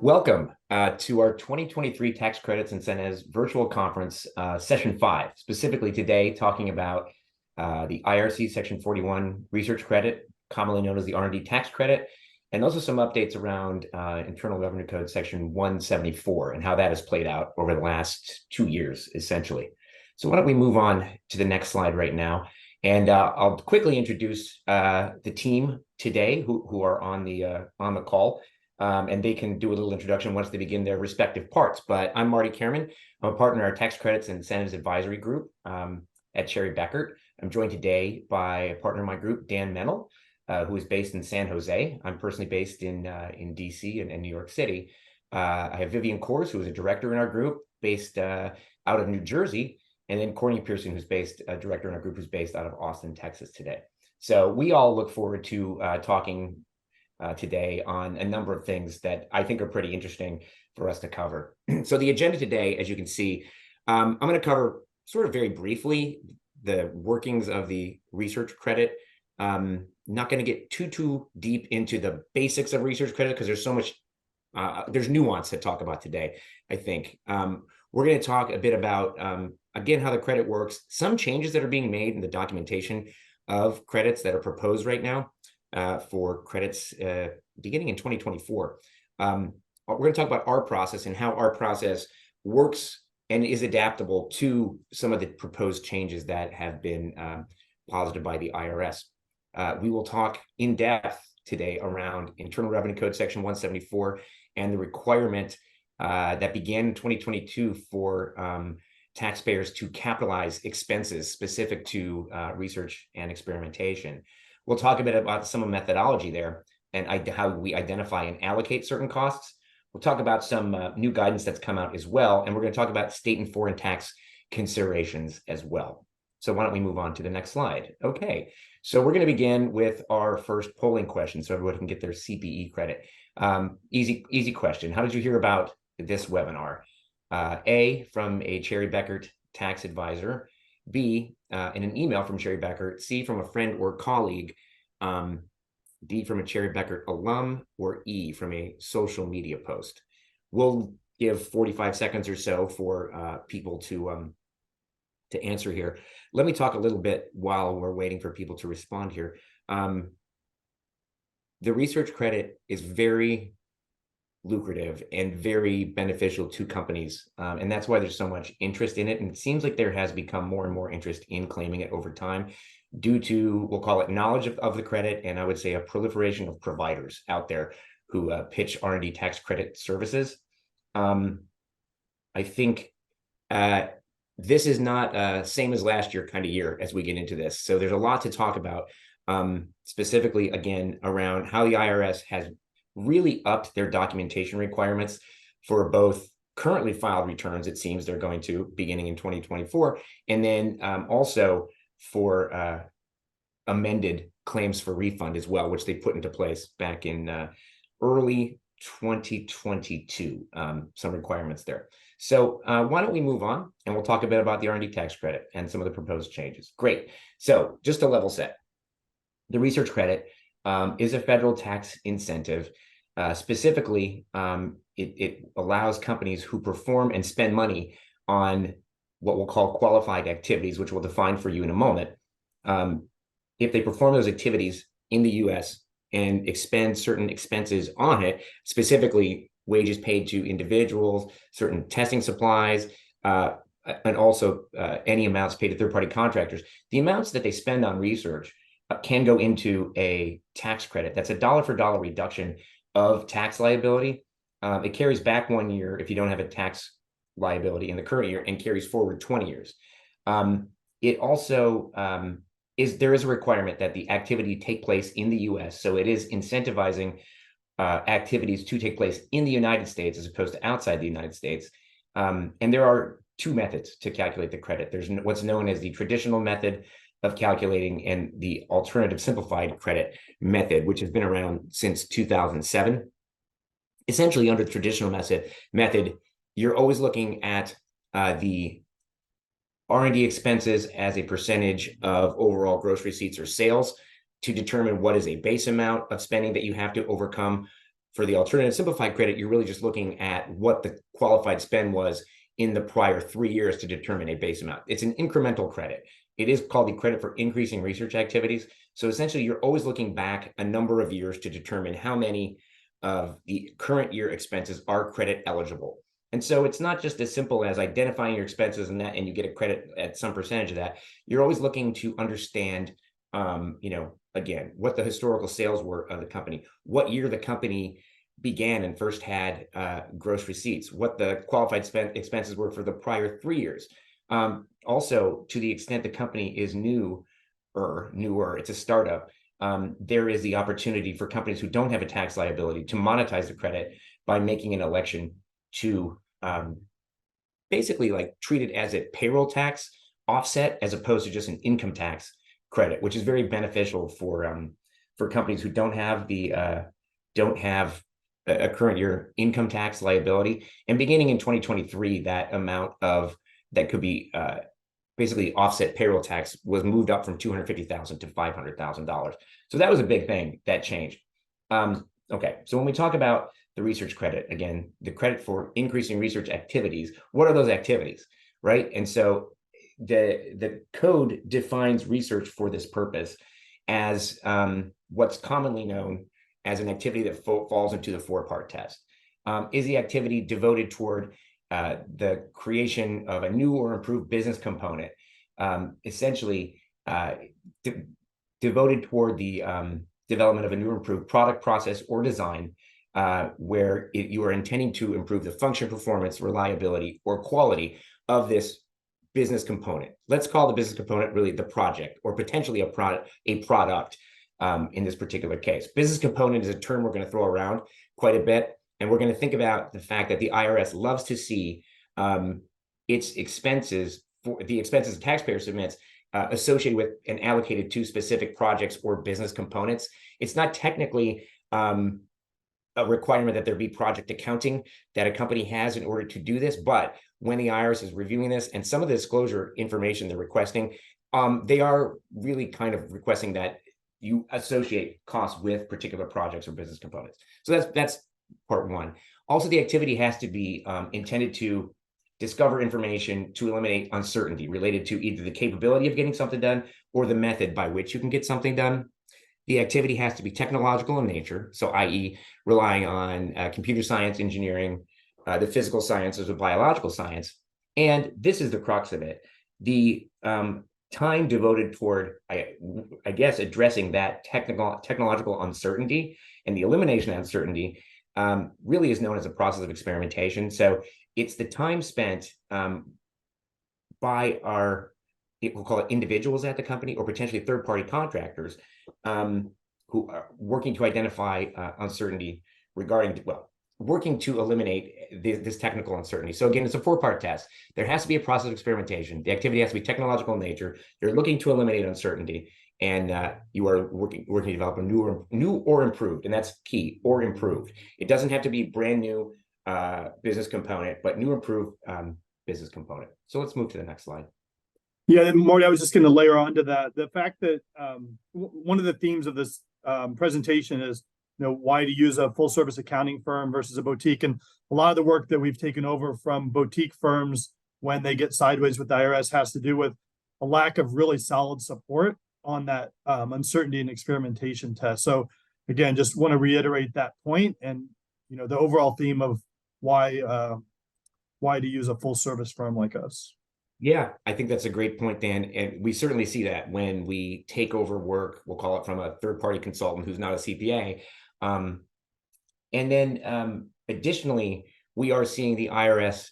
Welcome to our 2023 Tax Credits Incentives Virtual Conference, Session 5, specifically today talking about the IRC Section 41 Research Credit, commonly known as the R&D Tax Credit, and also some updates around Internal Revenue Code Section 174 and how that has played out over the last 2 years, essentially. So why don't we move on to the next slide right now, and I'll quickly introduce the team today who are on the call. And they can do a little introduction once they begin their respective parts. But I'm Marty Kehrman. I'm a partner in our Tax Credits and Incentives Advisory Group at Cherry Bekaert. I'm joined today by a partner in my group, Dan Mennel, who is based in San Jose. I'm personally based in DC and New York City. I have Vivian Kors, who is a director in our group, based out of New Jersey, and then Courtney Pearson, who's based a director in our group, who's based out of Austin, Texas today. So we all look forward to talking today on a number of things that I think are pretty interesting for us to cover. So the agenda today, as you can see, I'm going to cover sort of very briefly the workings of the research credit. Not going to get too deep into the basics of research credit because there's so much, there's nuance to talk about today, I think. We're going to talk a bit about, again, how the credit works, some changes that are being made in the documentation of credits that are proposed right now. For credits beginning in 2024. We're going to talk about our process and how our process works and is adaptable to some of the proposed changes that have been posited by the IRS. We will talk in depth today around Internal Revenue Code Section 174 and the requirement that began in 2022 for taxpayers to capitalize expenses specific to research and experimentation. We'll talk a bit about some of methodology there and how we identify and allocate certain costs. We'll talk about some new guidance that's come out as well. And we're going to talk about state and foreign tax considerations as well. So why don't we move on to the next slide? Okay, so we're going to begin with our first polling question so everyone can get their CPE credit. Easy question. How did you hear about this webinar? A, from a Cherry Bekaert tax advisor. B, in an email from Cherry Bekaert. C, from a friend or colleague. D, from a Cherry Bekaert alum. Or E, from a social media post. We'll give 45 seconds or so for people to answer here. Let me talk a little bit while we're waiting for people to respond here. The research credit is very lucrative and very beneficial to companies. And that's why there's so much interest in it. And it seems like there has become more and more interest in claiming it over time due to, we'll call it knowledge of the credit. And I would say a proliferation of providers out there who pitch R&D tax credit services. I think this is not same as last year kind of year as we get into this. So there's a lot to talk about, specifically, again, around how the IRS has really upped their documentation requirements for both currently filed returns, it seems they're going to, beginning in 2024, and then also for amended claims for refund as well, which they put into place back in early 2022, some requirements there. So why don't we move on and we'll talk a bit about the R&D tax credit and some of the proposed changes. Great. So just to level set, the research credit is a federal tax incentive. Specifically, it allows companies who perform and spend money on what we'll call qualified activities, which we'll define for you in a moment. If they perform those activities in the US and expend certain expenses on it, specifically wages paid to individuals, certain testing supplies, and also any amounts paid to third-party contractors, the amounts that they spend on research can go into a tax credit. That's a dollar-for-dollar reduction of tax liability. It carries back 1 year if you don't have a tax liability in the current year and carries forward 20 years. It also there is a requirement that the activity take place in the US. So it is incentivizing activities to take place in the United States as opposed to outside the United States. And there are two methods to calculate the credit. There's what's known as the traditional method of calculating and the alternative simplified credit method, which has been around since 2007. Essentially, under the traditional method, you're always looking at the R&D expenses as a percentage of overall gross receipts or sales to determine what is a base amount of spending that you have to overcome For the alternative simplified credit, you're really just looking at what the qualified spend was in the prior 3 years to determine a base amount. It's an incremental credit. It is called the credit for increasing research activities. So essentially, you're always looking back a number of years to determine how many of the current year expenses are credit eligible. And so it's not just as simple as identifying your expenses and you get a credit at some percentage of that. You're always looking to understand, again, what the historical sales were of the company, what year the company began and first had gross receipts, what the qualified expenses were for the prior 3 years. Also, to the extent the company is newer, it's a startup, there is the opportunity for companies who don't have a tax liability to monetize the credit by making an election to basically like treat it as a payroll tax offset as opposed to just an income tax credit, which is very beneficial for companies who don't have a current year income tax liability. And beginning in 2023, that amount that could be basically offset payroll tax was moved up from $250,000 to $500,000. So that was a big thing that changed. Okay, so when we talk about the research credit, again, the credit for increasing research activities, what are those activities, right? And so the code defines research for this purpose as what's commonly known as an activity that falls into the 4-part test. Is the activity devoted toward the creation of a new or improved business component, essentially devoted toward the development of a new or improved product, process, or design, where you are intending to improve the function, performance, reliability, or quality of this business component. Let's call the business component really the project, or potentially a product in this particular case. Business component is a term we're going to throw around quite a bit, and we're going to think about the fact that the IRS loves to see its expenses, the expenses the taxpayer submits, associated with and allocated to specific projects or business components. It's not technically a requirement that there be project accounting that a company has in order to do this, but when the IRS is reviewing this and some of the disclosure information they're requesting, they are really kind of requesting that you associate costs with particular projects or business components. So that's part one. Also, the activity has to be intended to discover information to eliminate uncertainty related to either the capability of getting something done or the method by which you can get something done. The activity has to be technological in nature, so i.e. relying on computer science, engineering, the physical sciences, or biological science. And this is the crux of it. The time devoted toward, I guess, addressing that technological uncertainty and the elimination of uncertainty really is known as a process of experimentation. So it's the time spent by we'll call it individuals at the company or potentially third-party contractors who are working to identify uncertainty regarding, working to eliminate this technical uncertainty. So again, it's a 4-part test. There has to be a process of experimentation. The activity has to be technological in nature. You're looking to eliminate uncertainty, and you are working to develop a new or improved, and that's key, or improved. It doesn't have to be brand new business component, but new improved business component. So let's move to the next slide. Yeah, Marty, I was just going to layer onto that. The fact that one of the themes of this presentation is, why to use a full service accounting firm versus a boutique. And a lot of the work that we've taken over from boutique firms when they get sideways with the IRS has to do with a lack of really solid support on that uncertainty and experimentation test. So again, just want to reiterate that point and, the overall theme of why to use a full service firm like us. Yeah, I think that's a great point, Dan. And we certainly see that when we take over work, we'll call it from a third-party consultant who's not a CPA. And then additionally, we are seeing the IRS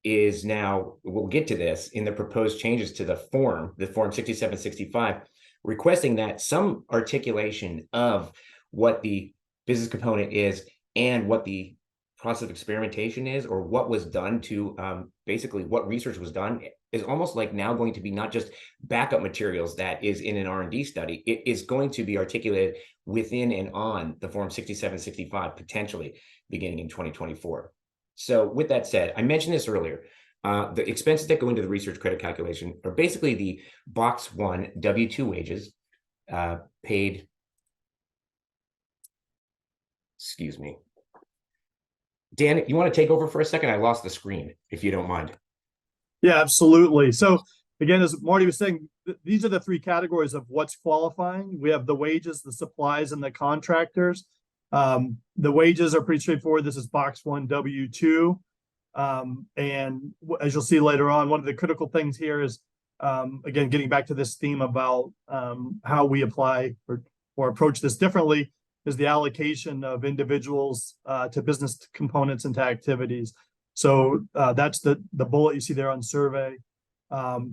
is now, we'll get to this, in the proposed changes to the form 6765, requesting that some articulation of what the business component is and what the process of experimentation is, or what was done to basically what research was done, is almost like now going to be not just backup materials that is in an R&D study. It is going to be articulated within and on the form 6765, potentially beginning in 2024. So with that said, I mentioned this earlier, the expenses that go into the research credit calculation are basically the box 1 W-2 wages paid, excuse me, Dan, you want to take over for a second? I lost the screen, if you don't mind. Yeah, absolutely. So again, as Marty was saying, these are the three categories of what's qualifying. We have the wages, the supplies, and the contractors. The wages are pretty straightforward. This is box 1, W2. And as you'll see later on, one of the critical things here is, again, getting back to this theme about how we apply or approach this differently, is the allocation of individuals to business components and to activities. So that's the bullet you see there on survey.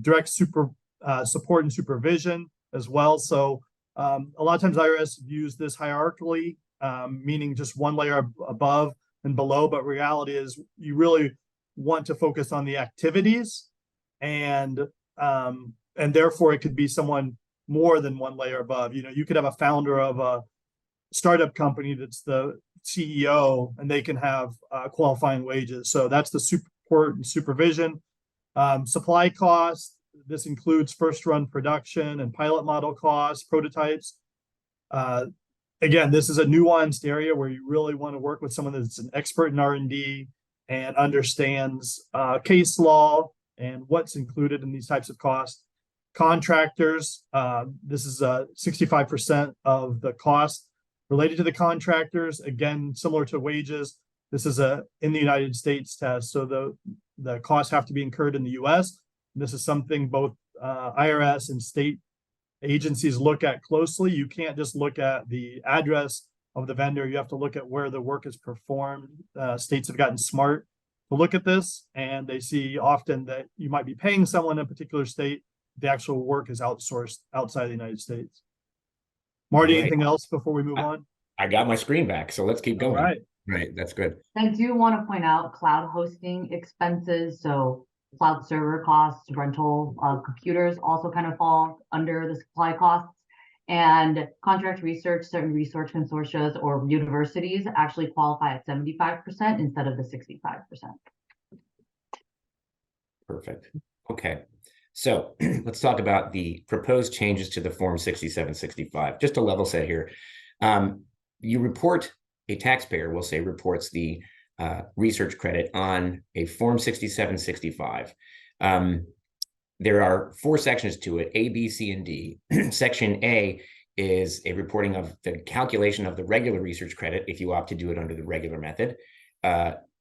Direct support and supervision as well. So a lot of times IRS views this hierarchically, meaning just one layer above and below, but reality is you really want to focus on the activities, and therefore it could be someone more than one layer above. You know, you could have a founder of a startup company that's the CEO, and they can have qualifying wages. So that's the support and supervision. Supply costs, this includes first run production and pilot model costs, prototypes. Again, this is a nuanced area where you really want to work with someone that's an expert in R&D and understands case law and what's included in these types of costs. Contractors, this is 65% of the cost related to the contractors. Again, similar to wages, this is in the United States test, so the costs have to be incurred in the US. This is something both IRS and state agencies look at closely. You can't just look at the address of the vendor. You have to look at where the work is performed. States have gotten smart to look at this, and they see often that you might be paying someone in a particular state. The actual work is outsourced outside the United States. Marty, Right. anything else before we move on? I got my screen back, so let's keep going. All right. Right, that's good. I do want to point out cloud hosting expenses. So cloud server costs, rental computers also kind of fall under the supply costs. And contract research, certain research consortia or universities actually qualify at 75% instead of the 65%. Perfect. Okay. So let's talk about the proposed changes to the Form 6765. Just to level set here, you report, a taxpayer will say reports the research credit on a Form 6765. There are 4 sections to it, A, B, C, and D. Section A is a reporting of the calculation of the regular research credit if you opt to do it under the regular method.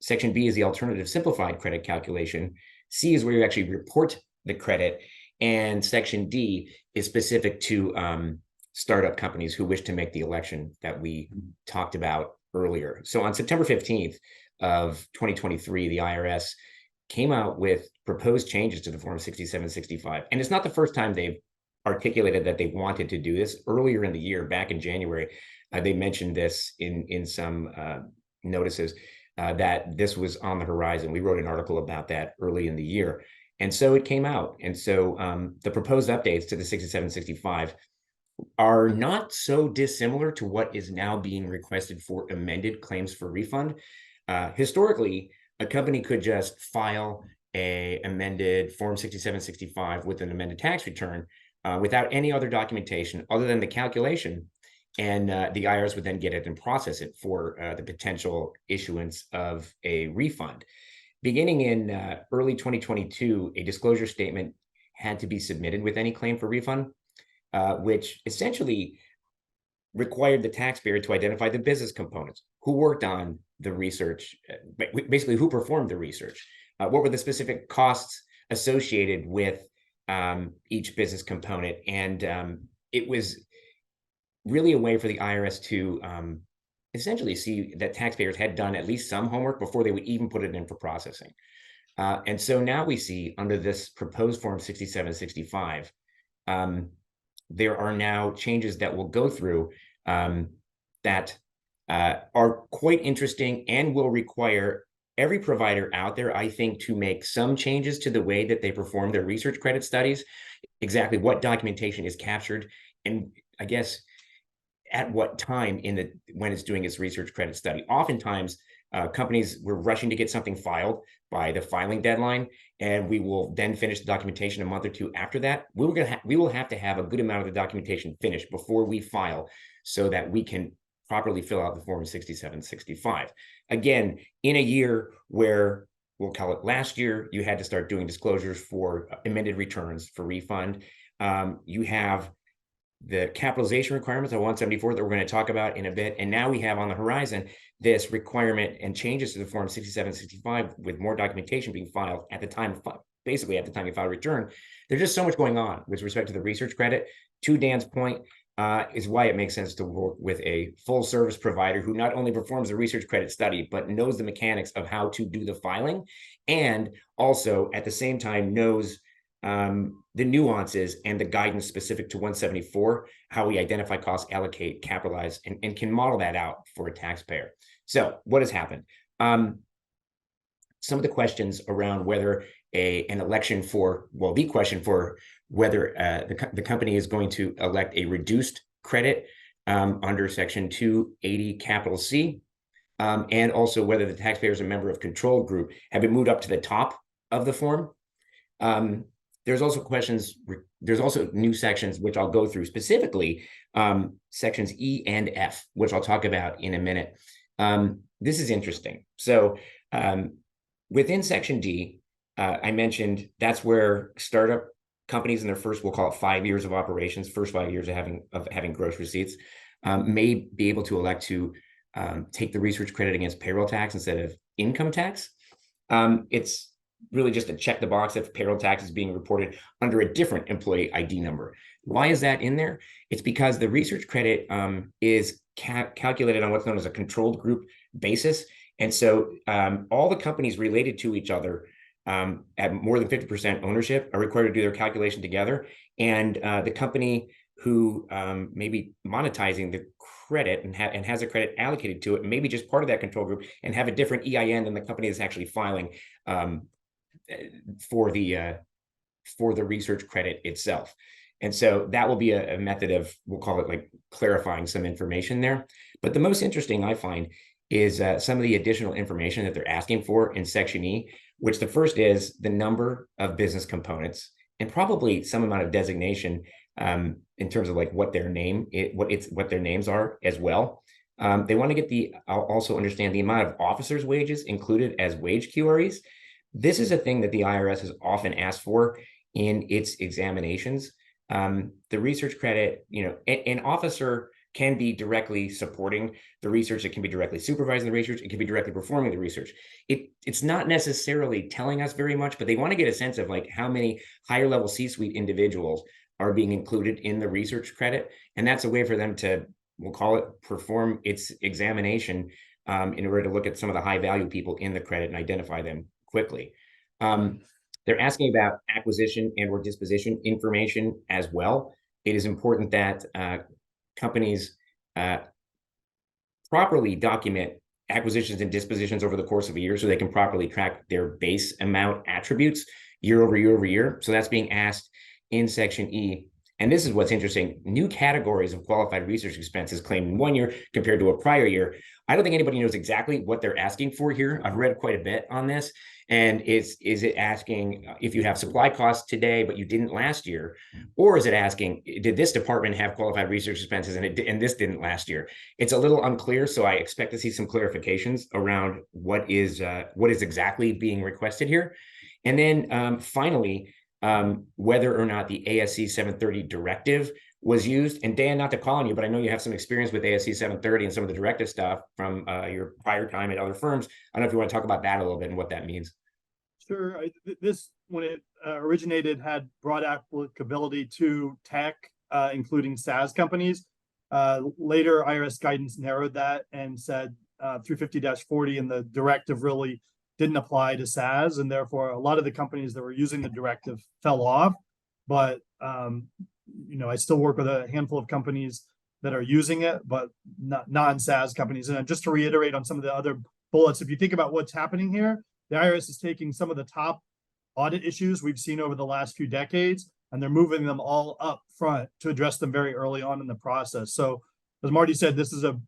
Section B is the alternative simplified credit calculation. C is where you actually report the credit. And Section D is specific to startup companies who wish to make the election that we talked about earlier. So on September 15th of 2023, the IRS came out with proposed changes to the Form 6765. And it's not the first time they've articulated that they wanted to do this. Earlier in the year, back in January, they mentioned this in some notices that this was on the horizon. We wrote an article about that early in the year. And so it came out. And so the proposed updates to the 6765 are not so dissimilar to what is now being requested for amended claims for refund. Historically, a company could just file a amended Form 6765 with an amended tax return without any other documentation other than the calculation. And the IRS would then get it and process it for the potential issuance of a refund. Beginning in early 2022, a disclosure statement had to be submitted with any claim for refund, which essentially required the taxpayer to identify the business components, who worked on the research, basically who performed the research, what were the specific costs associated with each business component. And it was really a way for the IRS to essentially see that taxpayers had done at least some homework before they would even put it in for processing. And so now we see under this proposed Form 6765, there are now changes that will go through that are quite interesting and will require every provider out there, I think, to make some changes to the way that they perform their research credit studies, exactly what documentation is captured, and I guess at what time when it's doing its research credit study. Oftentimes, companies were rushing to get something filed by the filing deadline, and we will then finish the documentation a month or two after that. We will have to have a good amount of the documentation finished before we file, so that we can properly fill out the form 6765. Again, in a year where, we'll call it last year, you had to start doing disclosures for amended returns for refund. You have the capitalization requirements of 174 that we're going to talk about in a bit. And now we have on the horizon this requirement and changes to the form 6765 with more documentation being filed at the time, basically at the time you file a return. There's just so much going on with respect to the research credit. To Dan's point, is why it makes sense to work with a full service provider who not only performs the research credit study, but knows the mechanics of how to do the filing, and also at the same time knows the nuances and the guidance specific to 174, how we identify costs, allocate, capitalize, and can model that out for a taxpayer. So what has happened? Some of the questions around whether an election for, well, the question for whether the company is going to elect a reduced credit under Section 280 capital C, and also whether the taxpayer is a member of control group have been moved up to the top of the form. There's also questions, there's also new sections, which I'll go through specifically, sections E and F, which I'll talk about in a minute. This is interesting. So within Section D, I mentioned that's where startup companies in their first, we'll call it 5 years of operations, first 5 years of having gross receipts, may be able to elect to take the research credit against payroll tax instead of income tax. It's really just to check the box if payroll tax is being reported under a different employee ID number. Why is that in there? It's because the research credit is calculated on what's known as a controlled group basis. And so all the companies related to each other at more than 50% ownership are required to do their calculation together. And the company who may be monetizing the credit and has a credit allocated to it, maybe just part of that control group, and have a different EIN than the company that's actually filing for the research credit itself. And so that will be a method of, we'll call it like clarifying some information there. But the most interesting I find is some of the additional information that they're asking for in Section E, which the first is the number of business components and probably some amount of designation in terms of like what their what their names are as well. They want to get also understand the amount of officers' wages included as wage QREs. This is a thing that the IRS has often asked for in its examinations. The research credit, an officer can be directly supporting the research. It can be directly supervising the research. It can be directly performing the research. It's not necessarily telling us very much, but they want to get a sense of like how many higher level C-suite individuals are being included in the research credit. And that's a way for them to, we'll call it, perform its examination in order to look at some of the high value people in the credit and identify them quickly. They're asking about acquisition and or disposition information as well. It is important that companies properly document acquisitions and dispositions over the course of a year so they can properly track their base amount attributes year over year over year. So that's being asked in Section E. And this is what's interesting. New categories of qualified research expenses claimed in 1 year compared to a prior year. I don't think anybody knows exactly what they're asking for here. I've read quite a bit on this. And is it asking if you have supply costs today, but you didn't last year? Or is it asking, did this department have qualified research expenses and this didn't last year? It's a little unclear. So I expect to see some clarifications around what is exactly being requested here. And then finally, whether or not the ASC 730 directive was used. And Dan, not to call on you, but I know you have some experience with ASC 730 and some of the directive stuff from your prior time at other firms. I don't know if you want to talk about that a little bit and what that means. Sure. This, when it originated, had broad applicability to tech, including SaaS companies. Later, IRS guidance narrowed that and said 350-40 and the directive really didn't apply to SaaS, and therefore a lot of the companies that were using the directive fell off. But I still work with a handful of companies that are using it, but not non-SaaS companies. And just to reiterate on some of the other bullets, if you think about what's happening here, the IRS is taking some of the top audit issues we've seen over the last few decades, and they're moving them all up front to address them very early on in the process. So as Marty said, this is a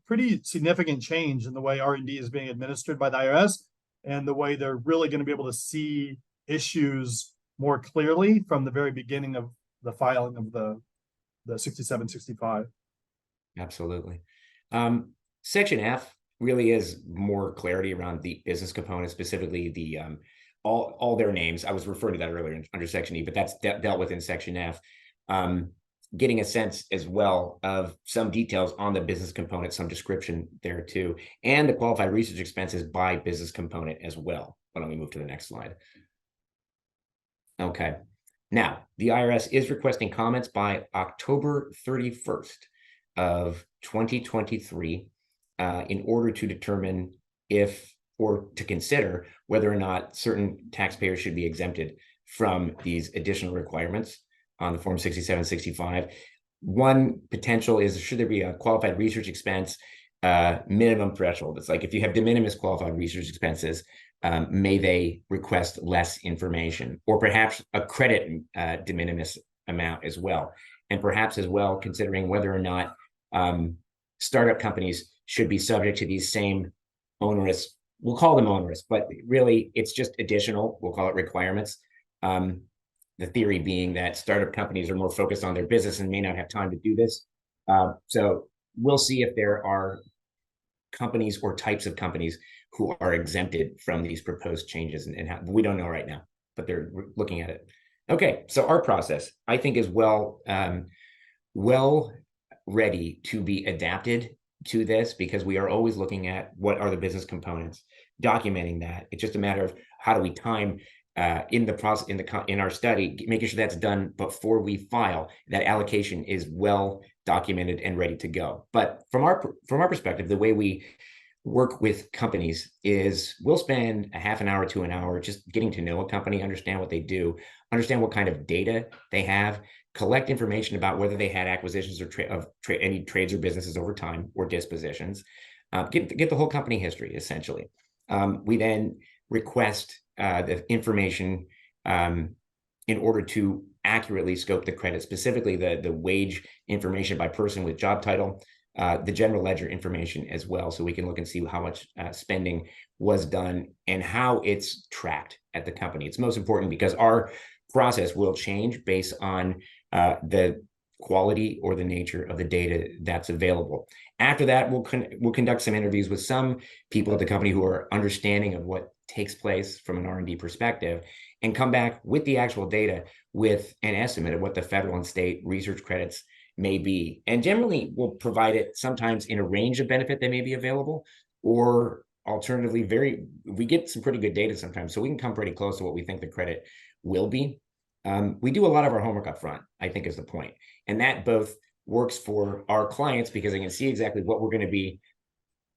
pretty significant change in the way R&D is being administered by the IRS and the way they're really going to be able to see issues more clearly from the very beginning of the filing of the 6765. Absolutely. Section F really is more clarity around the business component, specifically the all their names. I was referring to that earlier under Section E, but that's dealt with in Section F. Getting a sense as well of some details on the business component, some description there too, and the qualified research expenses by business component as well. Why don't we move to the next slide? Okay. Now, the IRS is requesting comments by October 31st of 2023 in order to determine if, or to consider whether or not certain taxpayers should be exempted from these additional requirements on the Form 6765. One potential is, should there be a qualified research expense minimum threshold? It's like if you have de minimis qualified research expenses, may they request less information, or perhaps a credit de minimis amount as well. And perhaps as well, considering whether or not startup companies should be subject to these same onerous, we'll call them onerous, but really it's just additional, we'll call it requirements. The theory being that startup companies are more focused on their business and may not have time to do this. So we'll see if there are companies or types of companies who are exempted from these proposed changes, and how, we don't know right now, but they're looking at it. Okay, so our process, I think, is well ready to be adapted to this, because we are always looking at what are the business components, documenting that. It's just a matter of how do we time in the process, in our study, making sure that's done before we file, that allocation is well documented and ready to go. But from our perspective, the way we work with companies is we'll spend a half an hour to an hour just getting to know a company, understand what they do, understand what kind of data they have, collect information about whether they had acquisitions or any trades or businesses over time, or dispositions, get the whole company history, essentially. We then request the information in order to accurately scope the credit, specifically the wage information by person with job title, the general ledger information as well, so we can look and see how much spending was done and how it's tracked at the company. It's most important because our process will change based on the quality or the nature of the data that's available. After that, we'll conduct some interviews with some people at the company who are understanding of what takes place from an R&D perspective, and come back with the actual data with an estimate of what the federal and state research credits may be. And generally, we'll provide it sometimes in a range of benefit that may be available, or alternatively, we get some pretty good data sometimes, so we can come pretty close to what we think the credit will be. We do a lot of our homework up front, I think, is the point. And that both works for our clients because they can see exactly what we're going to be,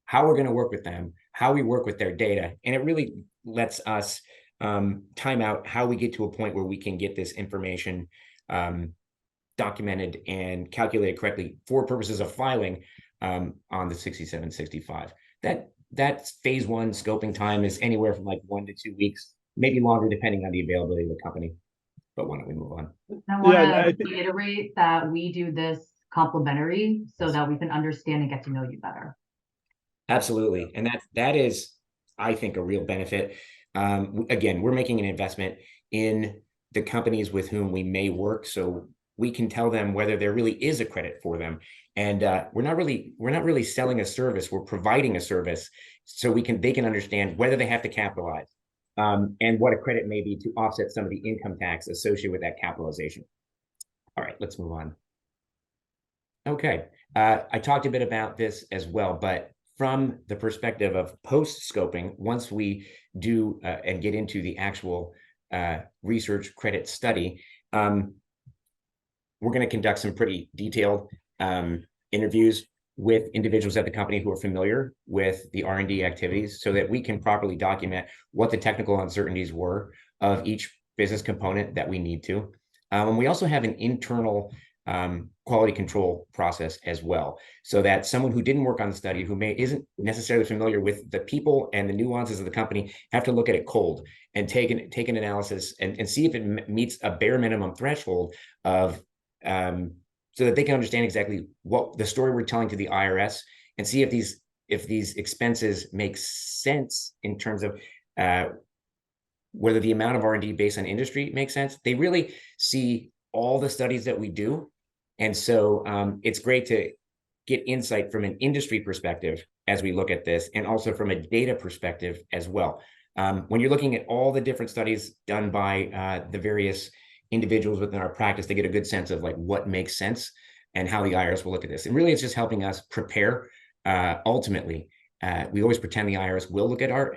how we're going to work with them, how we work with their data. And it really lets us time out how we get to a point where we can get this information documented and calculated correctly for purposes of filing on the 6765. That phase one scoping time is anywhere from like 1 to 2 weeks, maybe longer, depending on the availability of the company. But why don't we move on? I want to reiterate that we do this complimentary so that we can understand and get to know you better. Absolutely. And that is, I think, a real benefit. Again, we're making an investment in the companies with whom we may work, so we can tell them whether there really is a credit for them. And we're not really selling a service. We're providing a service so they can understand whether they have to capitalize and what a credit may be to offset some of the income tax associated with that capitalization. All right, let's move on. Okay, I talked a bit about this as well, but from the perspective of post-scoping, once we do and get into the actual research credit study, we're going to conduct some pretty detailed interviews with individuals at the company who are familiar with the R&D activities so that we can properly document what the technical uncertainties were of each business component that we need to. And we also have an internal quality control process as well, so that someone who didn't work on the study, who isn't necessarily familiar with the people and the nuances of the company, have to look at it cold and take an analysis and see if it meets a bare minimum threshold of so that they can understand exactly what the story we're telling to the IRS, and see if these expenses make sense in terms of whether the amount of R&D based on industry makes sense. They really see all the studies that we do. And so it's great to get insight from an industry perspective as we look at this, and also from a data perspective as well. When you're looking at all the different studies done by the various individuals within our practice, they get a good sense of like what makes sense and how the IRS will look at this. And really, it's just helping us prepare. Ultimately, we always pretend the IRS will look at our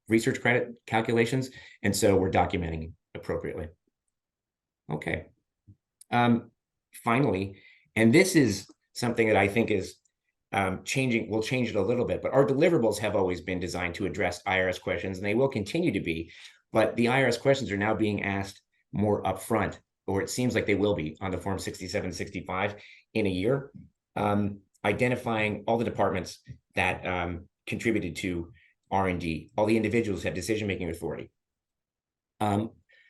research credit calculations, and so we're documenting appropriately. Okay. Finally, and this is something that I think is changing, we'll change it a little bit, but our deliverables have always been designed to address IRS questions, and they will continue to be, but the IRS questions are now being asked more upfront, or it seems like they will be on the Form 6765 in a year, identifying all the departments that contributed to R&D, all the individuals have decision-making authority.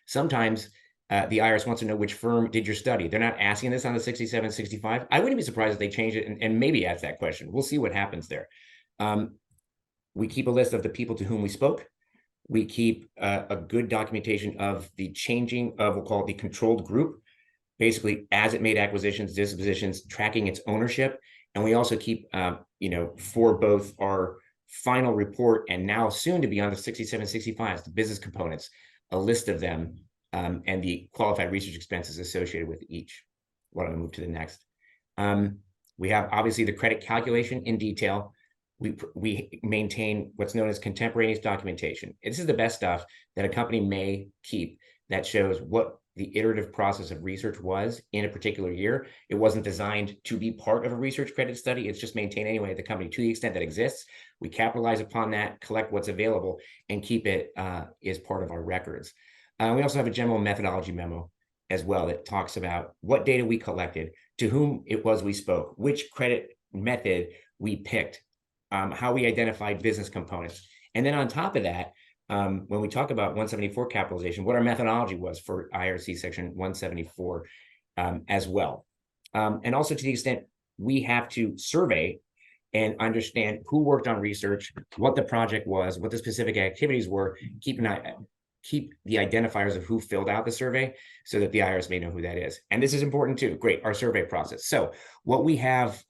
Sometimes the IRS wants to know which firm did your study. They're not asking this on the 6765. I wouldn't be surprised if they change it and maybe ask that question. We'll see what happens there. We keep a list of the people to whom we spoke. We keep a good documentation of the changing of, we'll call it the controlled group, basically as it made acquisitions, dispositions, tracking its ownership. And we also keep, for both our final report and now soon to be on the 6765s, the business components, a list of them, and the qualified research expenses associated with each. Why don't I move to the next? We have obviously the credit calculation in detail. We maintain what's known as contemporaneous documentation. This is the best stuff that a company may keep that shows what the iterative process of research was in a particular year. It wasn't designed to be part of a research credit study. It's just maintained anyway at the company to the extent that exists. We capitalize upon that, collect what's available, and keep it as part of our records. We also have a general methodology memo as well that talks about what data we collected, to whom it was we spoke, which credit method we picked, how we identified business components. And then on top of that, when we talk about 174 capitalization, what our methodology was for IRC section 174 as well. And also to the extent we have to survey and understand who worked on research, what the project was, what the specific activities were, keep the identifiers of who filled out the survey so that the IRS may know who that is. And this is important too. Great, our survey process. So what we have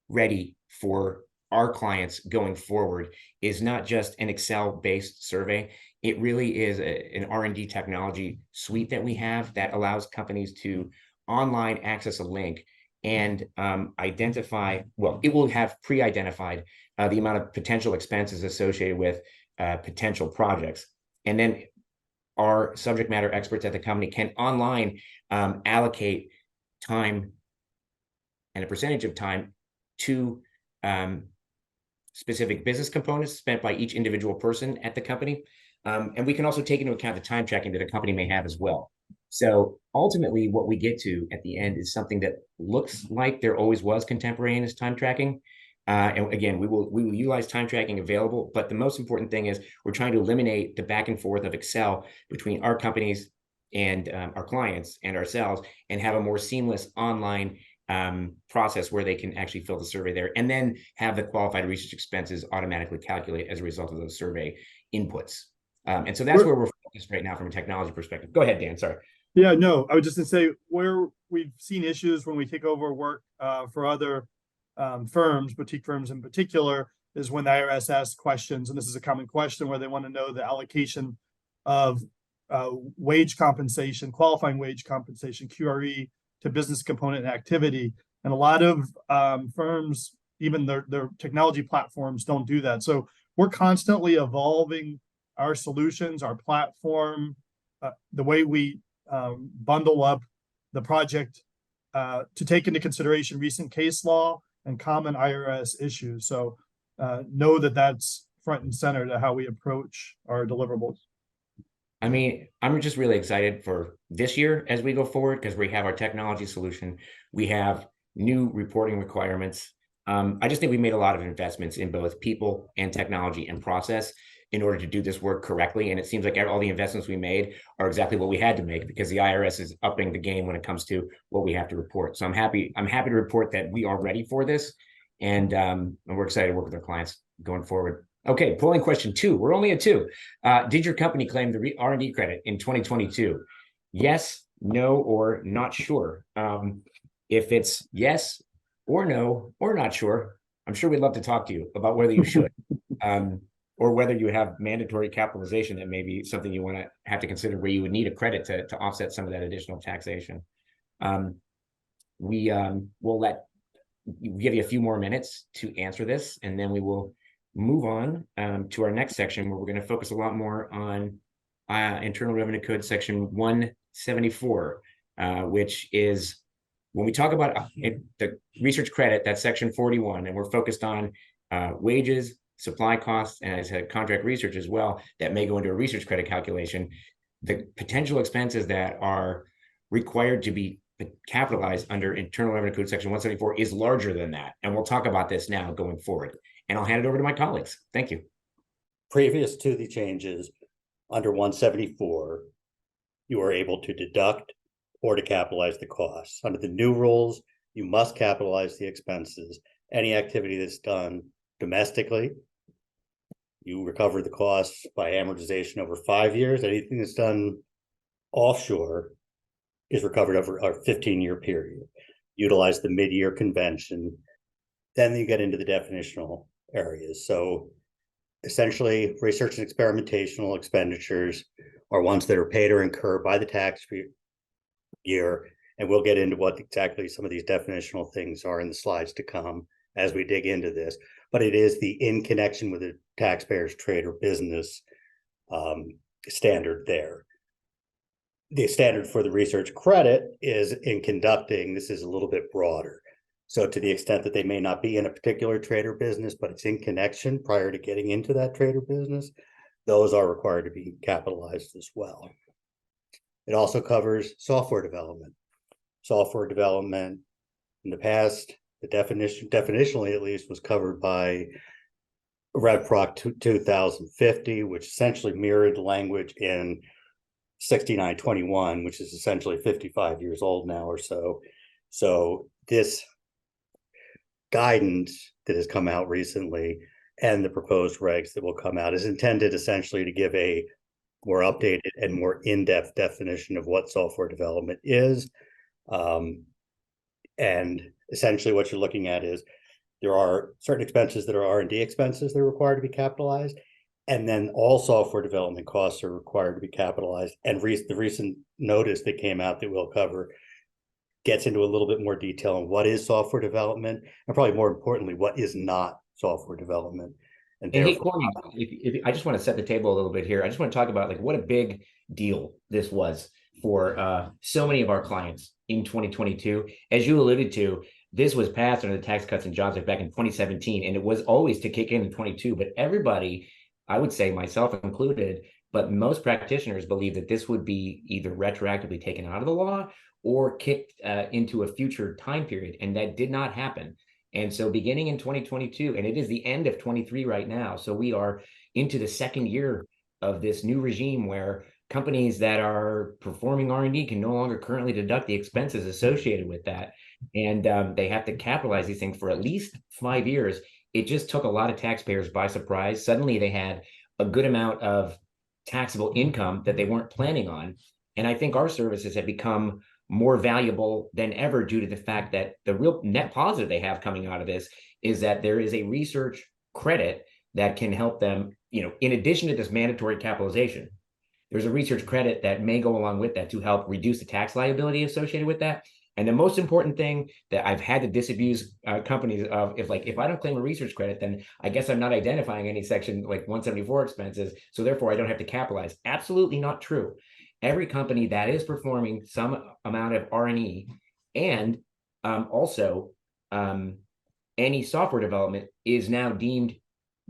ready for our clients going forward is not just an Excel-based survey. It really is an R&D technology suite that we have that allows companies to online access a link and identify, well, it will have pre-identified the amount of potential expenses associated with potential projects. And then our subject matter experts at the company can online allocate time and a percentage of time to specific business components spent by each individual person at the company. And we can also take into account the time tracking that a company may have as well. So ultimately, what we get to at the end is something that looks like there always was contemporaneous time tracking. And again, we will utilize time tracking available, but the most important thing is we're trying to eliminate the back and forth of Excel between our companies and our clients and ourselves, and have a more seamless online process where they can actually fill the survey there, and then have the qualified research expenses automatically calculate as a result of those survey inputs. And so that's where we're focused right now from a technology perspective. Go ahead, Dan, sorry. Yeah, no, I was just gonna say where we've seen issues when we take over work for other firms, boutique firms in particular, is when the IRS asks questions, and this is a common question where they want to know the allocation of wage compensation, qualifying wage compensation, QRE, to business component and activity. And a lot of firms, even their technology platforms, don't do that. So we're constantly evolving our solutions, our platform, the way we bundle up the project to take into consideration recent case law and common IRS issues. So know that that's front and center to how we approach our deliverables. I mean, I'm just really excited for this year as we go forward, because we have our technology solution. We have new reporting requirements. I just think we made a lot of investments in both people and technology and process in order to do this work correctly. And it seems like all the investments we made are exactly what we had to make, because the IRS is upping the game when it comes to what we have to report. So I'm happy to report that we are ready for this, and we're excited to work with our clients going forward. Okay, polling question 2. We're only at 2. Did your company claim the R&D credit in 2022? Yes, no, or not sure. If it's yes, or no, or not sure, I'm sure we'd love to talk to you about whether you should, or whether you have mandatory capitalization that may be something you want to have to consider where you would need a credit to offset some of that additional taxation. We will give you a few more minutes to answer this, and then we will move on to our next section, where we're going to focus a lot more on Internal Revenue Code section 174, which is when we talk about the research credit, that's section 41, and we're focused on wages, supply costs, and as contract research as well, that may go into a research credit calculation. The potential expenses that are required to be capitalized under Internal Revenue Code section 174 is larger than that. And we'll talk about this now going forward. And I'll hand it over to my colleagues. Thank you. Previous to the changes, under 174, you are able to deduct or to capitalize the costs. Under the new rules, you must capitalize the expenses. Any activity that's done domestically, you recover the costs by amortization over 5 years. Anything that's done offshore is recovered over a 15-year period. Utilize the mid-year convention. Then you get into the definitional areas. So essentially, research and experimentational expenditures are ones that are paid or incurred by the tax year. And we'll get into what exactly some of these definitional things are in the slides to come as we dig into this. But it is the in connection with the taxpayer's trade or business standard there. The standard for the research credit is in conducting. This is a little bit broader. So to the extent that they may not be in a particular trade or business, but it's in connection prior to getting into that trade or business, those are required to be capitalized as well. It also covers software development. Software development in the past, the definitionally at least, was covered by Rev Proc 2050, which essentially mirrored the language in 6921, which is essentially 55 years old now or so. So this guidance that has come out recently and the proposed regs that will come out is intended essentially to give a more updated and more in-depth definition of what software development is. And essentially what you're looking at is there are certain expenses that are R&D expenses that are required to be capitalized. And then all software development costs are required to be capitalized. And the recent notice that came out that we'll cover gets into a little bit more detail on what is software development, and probably more importantly, what is not software development. And hey, Corey, if I just want to set the table a little bit here. I just want to talk about like what a big deal this was for so many of our clients in 2022. As you alluded to, this was passed under the Tax Cuts and Jobs Act back in 2017, and it was always to kick in 22. But everybody, I would say myself included, but most practitioners believe that this would be either retroactively taken out of the law or kicked into a future time period, and that did not happen. And so beginning in 2022, and it is the end of 23 right now, so we are into the second year of this new regime where companies that are performing R&D can no longer currently deduct the expenses associated with that. And they have to capitalize these things for at least 5 years. It just took a lot of taxpayers by surprise. Suddenly they had a good amount of taxable income that they weren't planning on. And I think our services have become more valuable than ever due to the fact that the real net positive they have coming out of this is that there is a research credit that can help them, in addition to this mandatory capitalization, there's a research credit that may go along with that to help reduce the tax liability associated with that. And the most important thing that I've had to disabuse companies of, if I don't claim a research credit, then I guess I'm not identifying any section like 174 expenses, so therefore I don't have to capitalize. Absolutely not true. Every company that is performing some amount of R&E and also any software development is now deemed,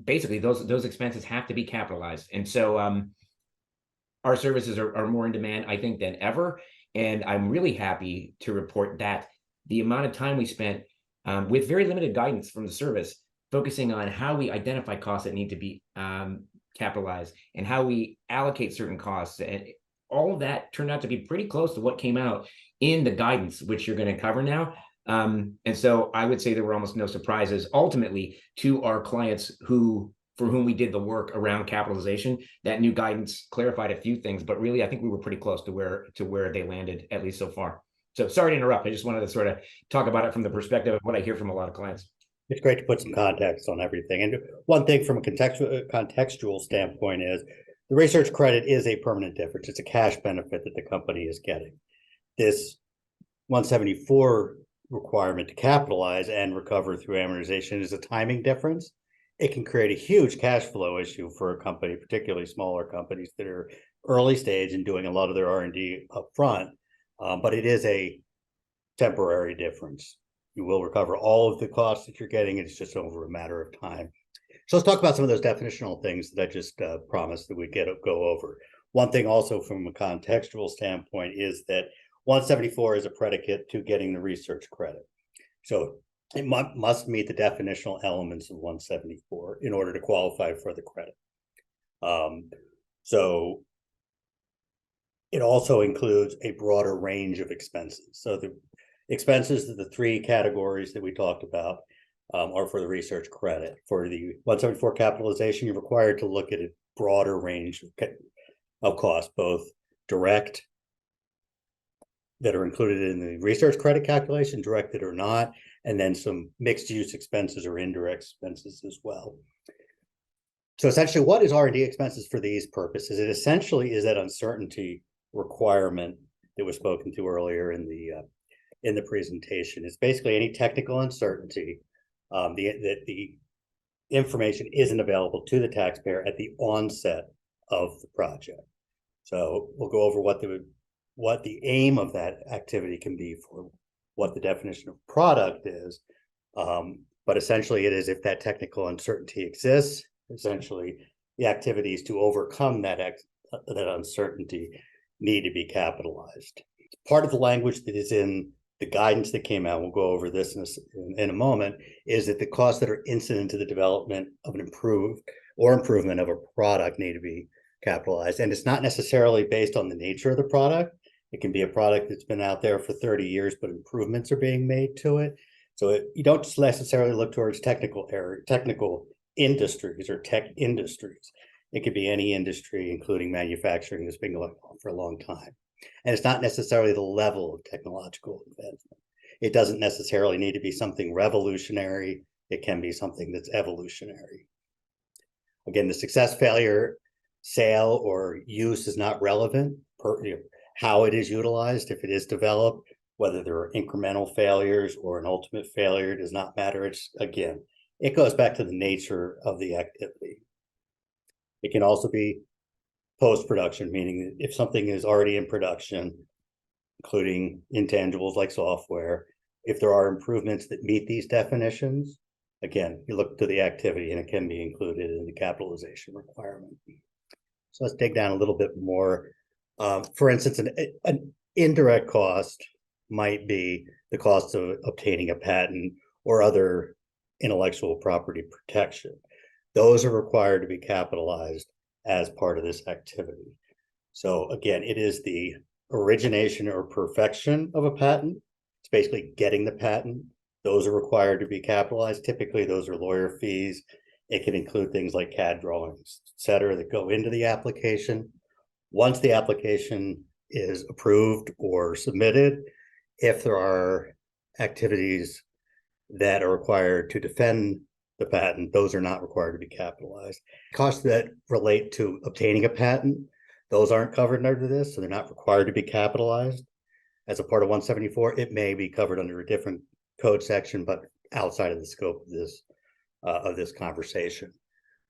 basically those expenses have to be capitalized. And so our services are more in demand, I think, than ever. And I'm really happy to report that the amount of time we spent with very limited guidance from the service, focusing on how we identify costs that need to be capitalized and how we allocate certain costs, and all of that turned out to be pretty close to what came out in the guidance, which you're going to cover now. And so I would say there were almost no surprises ultimately to our clients for whom we did the work around capitalization. That new guidance clarified a few things, but really I think we were pretty close to where they landed, at least so far. So sorry to interrupt. I just wanted to sort of talk about it from the perspective of what I hear from a lot of clients. It's great to put some context on everything. And one thing from a contextual standpoint is the research credit is a permanent difference. It's a cash benefit that the company is getting. This 174 requirement to capitalize and recover through amortization is a timing difference. It can create a huge cash flow issue for a company, particularly smaller companies that are early stage and doing a lot of their R&D upfront. But it is a temporary difference. You will recover all of the costs that you're getting. It's just over a matter of time. So let's talk about some of those definitional things that I just promised that we'd go over. One thing also from a contextual standpoint is that 174 is a predicate to getting the research credit. So it must meet the definitional elements of 174 in order to qualify for the credit. So it also includes a broader range of expenses. So the expenses of the three categories that we talked about are for the research credit. For the 174 capitalization, you're required to look at a broader range of costs, both direct that are included in the research credit calculation, directed or not, and then some mixed use expenses or indirect expenses as well. So essentially, what is R&D expenses for these purposes? It essentially is that uncertainty requirement that was spoken to earlier in the presentation. It's basically any technical uncertainty that the information isn't available to the taxpayer at the onset of the project. So we'll go over what the aim of that activity can be for what the definition of product is. But essentially it is if that technical uncertainty exists, essentially the activities to overcome that uncertainty need to be capitalized. Part of the language that is in the guidance that came out, we'll go over this in a moment, is that the costs that are incident to the development of an improvement of a product need to be capitalized. And it's not necessarily based on the nature of the product. It can be a product that's been out there for 30 years, but improvements are being made to it. So you don't just necessarily look towards technical industries or tech industries. It could be any industry, including manufacturing, that's been going on for a long time. And it's not necessarily the level of technological advancement. It doesn't necessarily need to be something revolutionary. It can be something that's evolutionary. Again, the success, failure, sale, or use is not relevant. How it is utilized, if it is developed, whether there are incremental failures or an ultimate failure, does not matter. It's, again, it goes back to the nature of the activity. It can also be post-production, meaning if something is already in production, including intangibles like software, if there are improvements that meet these definitions, again, you look to the activity and it can be included in the capitalization requirement. So let's dig down a little bit more. For instance, an indirect cost might be the cost of obtaining a patent or other intellectual property protection. Those are required to be capitalized as part of this activity. So again, it is the origination or perfection of a patent. It's basically getting the patent. Those are required to be capitalized. Typically, those are lawyer fees. It can include things like CAD drawings, et cetera, that go into the application. Once the application is approved or submitted, if there are activities that are required to defend the patent, those are not required to be capitalized. Costs that relate to obtaining a patent, those aren't covered under this, so they're not required to be capitalized. As a part of 174, it may be covered under a different code section, but outside of the scope of this conversation.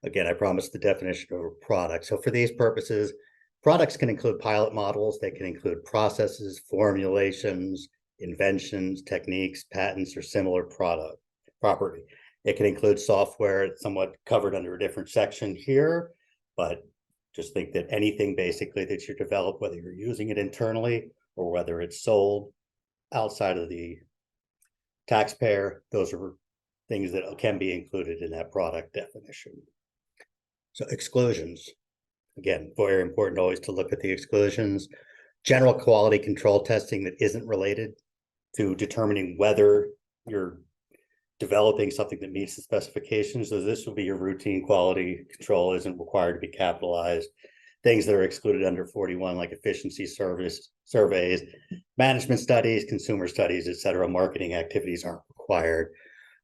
Again, I promised the definition of a product. So for these purposes, products can include pilot models, they can include processes, formulations, inventions, techniques, patents, or similar property. It can include software, somewhat covered under a different section here, but just think that anything basically that you develop, whether you're using it internally or whether it's sold outside of the taxpayer, those are things that can be included in that product definition. So exclusions, again, very important always to look at the exclusions. General quality control testing that isn't related to determining whether you're developing something that meets the specifications. So this will be your routine quality control, isn't required to be capitalized. Things that are excluded under 41, like efficiency service surveys, management studies, consumer studies, et cetera. Marketing activities aren't required.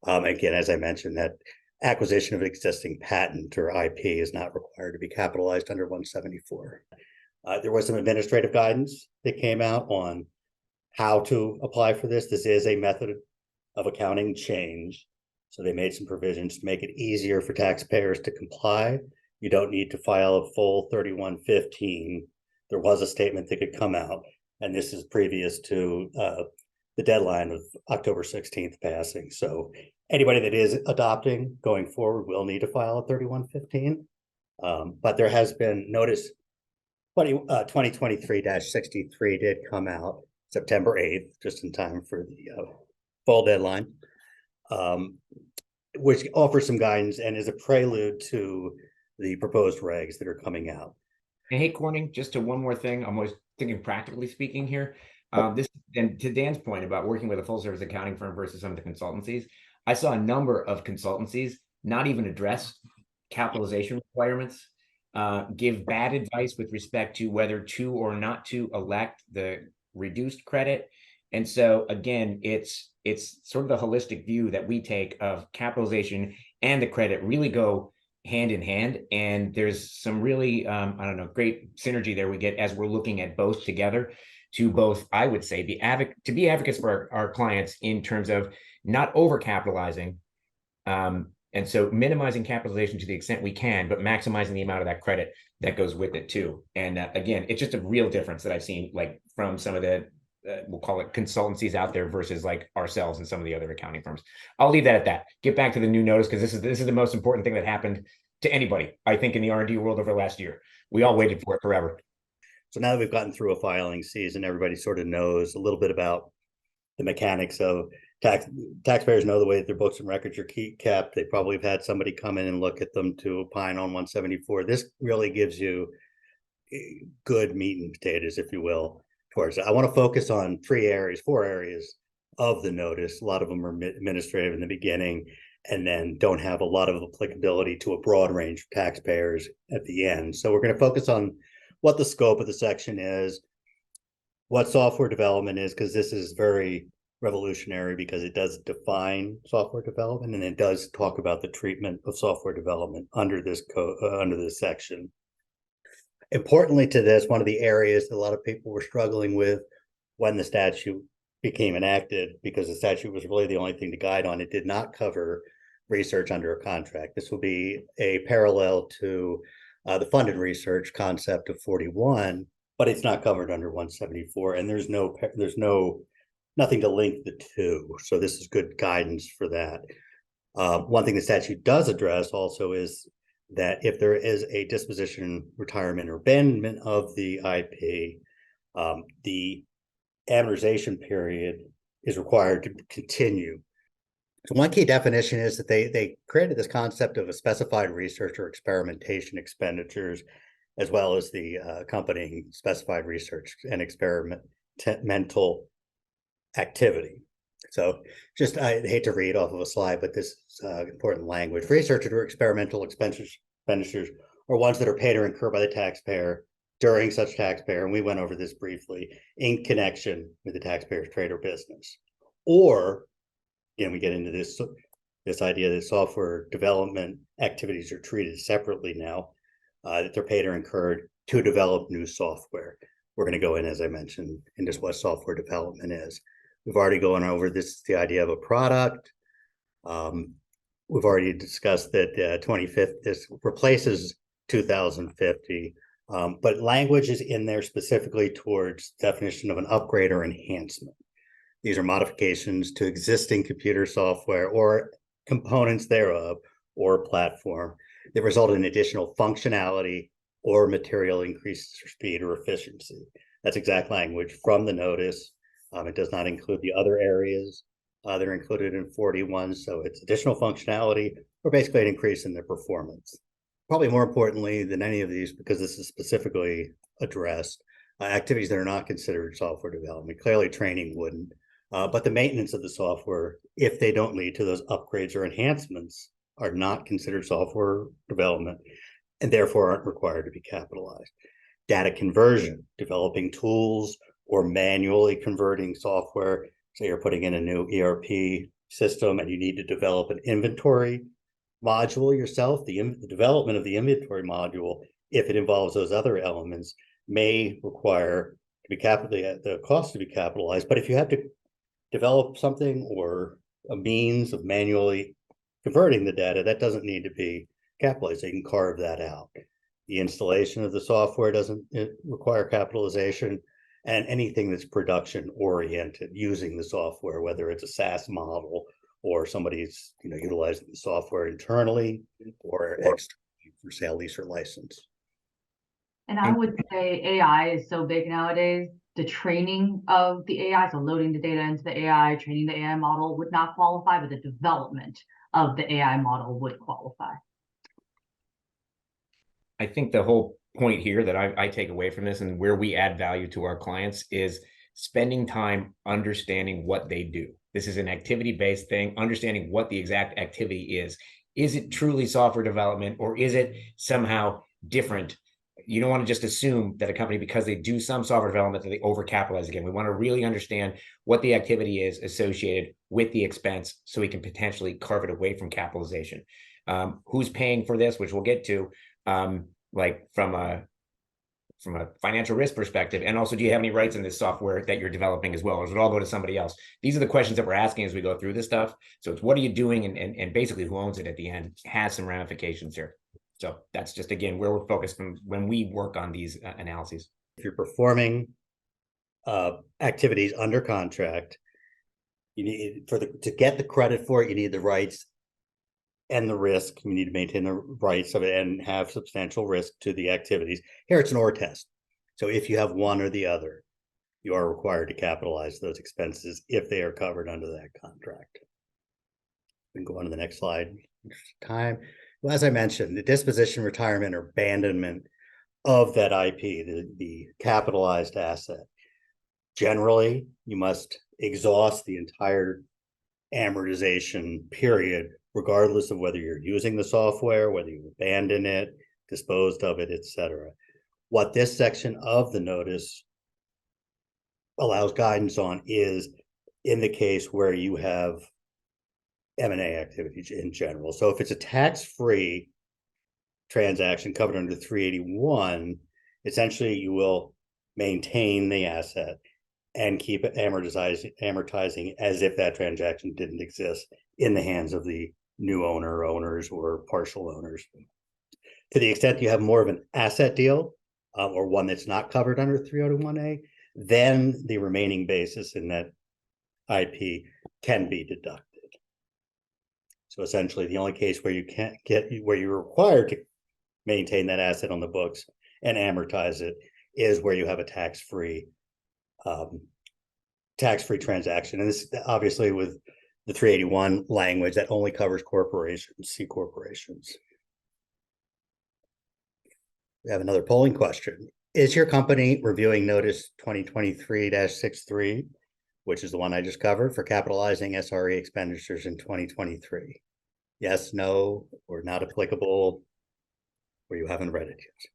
Again, as I mentioned, that acquisition of existing patent or IP is not required to be capitalized under 174. There was some administrative guidance that came out on how to apply for this. This is a method of accounting change. So they made some provisions to make it easier for taxpayers to comply. You don't need to file a full 3115. There was a statement that could come out, and this is previous to the deadline of October 16th passing. So anybody that is adopting going forward will need to file a 3115. But there has been notice 2023-63 did come out September 8th, just in time for the fall deadline, which offers some guidance and is a prelude to the proposed regs that are coming out. And hey, Corning, just to one more thing, I'm always thinking practically speaking here. This, and to Dan's point about working with a full service accounting firm versus some of the consultancies, I saw a number of consultancies not even address capitalization requirements, give bad advice with respect to whether to or not to elect the reduced credit. And so again, it's sort of the holistic view that we take of capitalization and the credit really go hand in hand. And there's some really, I don't know, great synergy there we get as we're looking at both together to both, I would say, be advocates for our clients in terms of not overcapitalizing, and so minimizing capitalization to the extent we can, but maximizing the amount of that credit that goes with it too. And again, it's just a real difference that I've seen, like from some of the, we'll call it consultancies out there versus like ourselves and some of the other accounting firms. I'll leave that at that. Get back to the new notice, because this is the most important thing that happened to anybody, I think, in the R&D world over the last year. We all waited for it forever. So now that we've gotten through a filing season, everybody sort of knows a little bit about the mechanics of taxpayers know the way that their books and records are kept. They probably have had somebody come in and look at them to opine on 174. This really gives you good meat and potatoes, if you will, towards it. I want to focus on four areas of the notice. A lot of them are administrative in the beginning and then don't have a lot of applicability to a broad range of taxpayers at the end. So we're going to focus on what the scope of the section is, what software development is, because this is very revolutionary because it does define software development and it does talk about the treatment of software development under this under this section. Importantly to this, one of the areas that a lot of people were struggling with when the statute became enacted, because the statute was really the only thing to guide on, it did not cover research under a contract. This will be a parallel to the funded research concept of 41, but it's not covered under 174, and there's nothing to link the two. So this is good guidance for that. One thing the statute does address also is that if there is a disposition, retirement, or abandonment of the IP, the amortization period is required to continue. So one key definition is that they created this concept of a specified research or experimentation expenditures, as well as the accompanying specified research and experimental activity. So just, I hate to read off of a slide, but this is important language. Research or experimental expenditures are ones that are paid or incurred by the taxpayer during such taxpayer, and we went over this briefly, in connection with the taxpayer's trade or business. Or, again, we get into this idea that software development activities are treated separately now, that they're paid or incurred to develop new software. We're going to go in, as I mentioned, into what software development is. We've already gone over this, the idea of a product. We've already discussed that 2050, this replaces 2050, but language is in there specifically towards definition of an upgrade or enhancement. These are modifications to existing computer software or components thereof or platform that result in additional functionality or material increases for speed or efficiency. That's exact language from the notice. It does not include the other areas that are included in 41. So it's additional functionality or basically an increase in their performance. Probably more importantly than any of these, because this is specifically addressed, activities that are not considered software development. Clearly training wouldn't, but the maintenance of the software, if they don't lead to those upgrades or enhancements, are not considered software development. and therefore aren't required to be capitalized. Data conversion, developing tools or manually converting software. So you're putting in a new ERP system and you need to develop an inventory module yourself. The development of the inventory module, if it involves those other elements, may require to be the cost to be capitalized. But if you have to develop something or a means of manually converting the data, that doesn't need to be capitalized. So you can carve that out. The installation of the software doesn't require capitalization, and anything that's production oriented using the software, whether it's a SaaS model or somebody's utilizing the software internally or externally for sale, lease, or license. And I would say AI is so big nowadays. The training of the AI, so loading the data into the AI, training the AI model would not qualify, but the development of the AI model would qualify. I think the whole point here that I take away from this and where we add value to our clients is spending time understanding what they do. This is an activity-based thing, understanding what the exact activity is. Is it truly software development, or is it somehow different? You don't want to just assume that a company, because they do some software development, that they overcapitalize again. We want to really understand what the activity is associated with the expense so we can potentially carve it away from capitalization. Who's paying for this, which we'll get to, like from a financial risk perspective, and also, do you have any rights in this software that you're developing as well, or does it all go to somebody else? These are the questions that we're asking as we go through this stuff. So it's what are you doing, and basically who owns it at the end has some ramifications here. So that's just, again, where we're focused when we work on these analyses. If you're performing activities under contract, you need to get the credit for it, you need the rights and the risk. You need to maintain the rights of it and have substantial risk to the activities. Here it's an OR test. So if you have one or the other, you are required to capitalize those expenses if they are covered under that contract. We can go on to the next slide. Time. Well, as I mentioned, the disposition, retirement, or abandonment of that IP, the capitalized asset. Generally, you must exhaust the entire amortization period, regardless of whether you're using the software, whether you abandon it, disposed of it, etc. What this section of the notice allows guidance on is in the case where you have M&A activities in general. So if it's a tax-free transaction covered under 381, essentially you will maintain the asset and keep it amortizing as if that transaction didn't exist in the hands of the new owner, owners, or partial owners. To the extent you have more of an asset deal or one that's not covered under 301A, then the remaining basis in that IP can be deducted. So essentially, the only case where you can't where you're required to maintain that asset on the books and amortize it is where you have a tax-free transaction. And this obviously with the 381 language that only covers corporations, C corporations. We have another polling question. Is your company reviewing notice 2023-63, which is the one I just covered, for capitalizing SRE expenditures in 2023? Yes, no, or not applicable, or you haven't read it yet?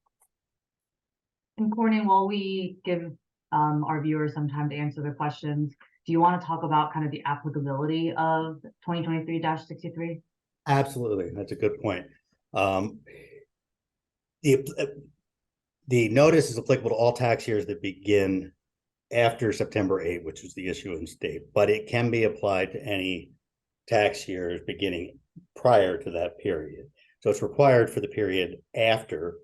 And Courtney, while we give our viewers some time to answer their questions, do you want to talk about kind of the applicability of 2023-63? Absolutely, that's a good point. The notice is applicable to all tax years that begin after September 8, which is the issuance date, but it can be applied to any tax years beginning prior to that period. So it's required for the period after